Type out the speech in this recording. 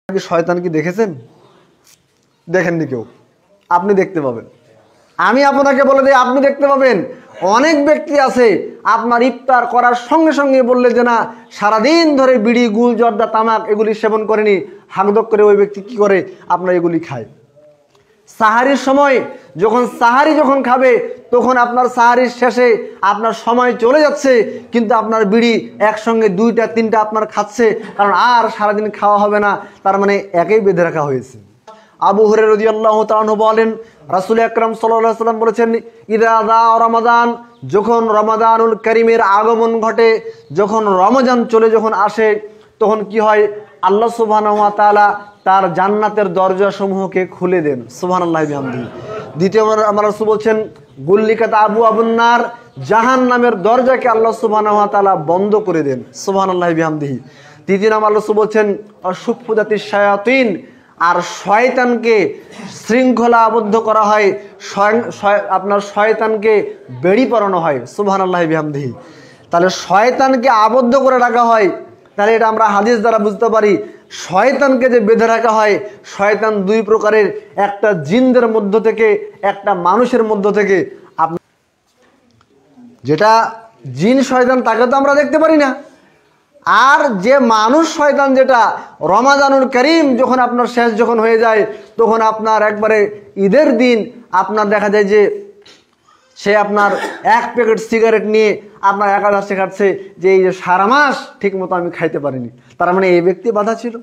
কি শয়তান কি দেখেছেন? দেখেননি কেউ, আপনি দেখতে পাবেন। আমি আপনাকে বলে দিই, আপনি দেখতে পাবেন। অনেক ব্যক্তি আছে আপনার ইফতার করার সঙ্গে সঙ্গে বললে যে না সারাদিন ধরে বিড়ি গুল জর্দা তামাক এগুলি সেবন করেনি, হাঁকদক করে ওই ব্যক্তি কি করে আপনার এগুলি খায়। সাহারির সময় যখন সাহারি যখন খাবে তখন আপনার সাহারির শেষে আপনার সময় চলে যাচ্ছে, কিন্তু আপনার বিড়ি একসঙ্গে দুইটা তিনটা আপনার খাচ্ছে, কারণ আর সারাদিন খাওয়া হবে না, তার মানে একেই বেঁধে রাখা হয়েছে। আবু হুরায়রা রাদিয়াল্লাহু তাআলা আনহু বলেন, রাসূল আকরাম সাল্লাল্লাহু আলাইহি ওয়াসাল্লাম বলেছেন, ইযা যা রমাদান, যখন রমাদানুল কারীমের আগমন ঘটে, যখন রমজান চলে যখন আসে, তখন কি হয়, আল্লাহ সুবহানাহু ওয়া তাআলা তার জান্নাতের দরজাসমূহকে খুলে দেন। সুবহানাল্লাহি বিহামদিহি। দ্বিতীয় আমার রাসূল বলছেন, গুল্লিকাত আবু আবুন্নার, জাহান্নামের দরজাকে আল্লাহ সুবহানাহু ওয়া তাআলা বন্ধ করে দেন। সুবহানাল্লাহি বিহামদিহি। তৃতীয় নাম্বার রাসূল বলছেন, অসুফুদাতিশ শায়াতিন, আর শয়তানকে শৃঙ্খলা আবদ্ধ করা হয়, আপনার শয়তানকে বেড়ি পরানো হয়। সুবহানাল্লাহি বিহামদিহি। তাহলে শয়তানকে আবদ্ধ করে রাখা হয়, তাহলে এটা আমরা হাদিস দ্বারা বুঝতে পারি শয়তানকে যে বেঁধে রাখা হয়, শয়তান দুই প্রকারের, একটা জিনদের মধ্য থেকে, একটা মানুষের মধ্য থেকে। যেটা জিন শয়তান তাকে তো আমরা দেখতে পারি না, আর যে মানুষ শয়তান, যেটা রমাদানুল কারীম যখন আপনার শেষ যখন হয়ে যায়, তখন আপনার একবারে ঈদের দিন আপনার দেখা যায় যে সে আপনার এক প্যাকেট সিগারেট নিয়ে আপনার একাদশে খাচ্ছে, যে এই যে সারা মাস ঠিক মতো আমি খাইতে পারিনি, তার মানে এই ব্যক্তি বাধা ছিল।